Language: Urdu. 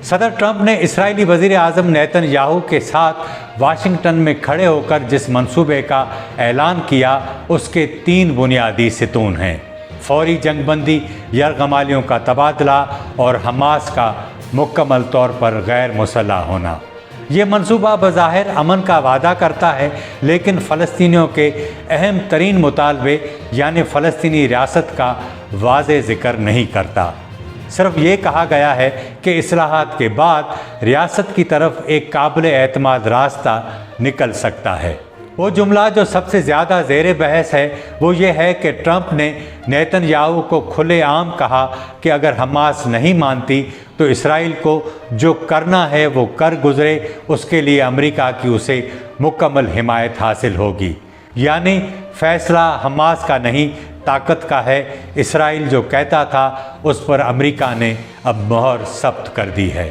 صدر ٹرمپ نے اسرائیلی وزیر اعظم نیتن یاہو کے ساتھ واشنگٹن میں کھڑے ہو کر جس منصوبے کا اعلان کیا اس کے 3 بنیادی ستون ہیں: فوری جنگ بندی، یرغمالیوں کا تبادلہ اور حماس کا مکمل طور پر غیر مسلح ہونا۔ یہ منصوبہ بظاہر امن کا وعدہ کرتا ہے، لیکن فلسطینیوں کے اہم ترین مطالبے یعنی فلسطینی ریاست کا واضح ذکر نہیں کرتا۔ صرف یہ کہا گیا ہے کہ اصلاحات کے بعد ریاست کی طرف ایک قابل اعتماد راستہ نکل سکتا ہے۔ وہ جملہ جو سب سے زیادہ زیر بحث ہے وہ یہ ہے کہ ٹرمپ نے نیتن یاہو کو کھلے عام کہا کہ اگر حماس نہیں مانتی تو اسرائیل کو جو کرنا ہے وہ کر گزرے، اس کے لیے امریکہ کی اسے مکمل حمایت حاصل ہوگی۔ یعنی فیصلہ حماس کا نہیں، طاقت کا ہے۔ اسرائیل جو کہتا تھا اس پر امریکہ نے اب مہر ثبت کر دی ہے۔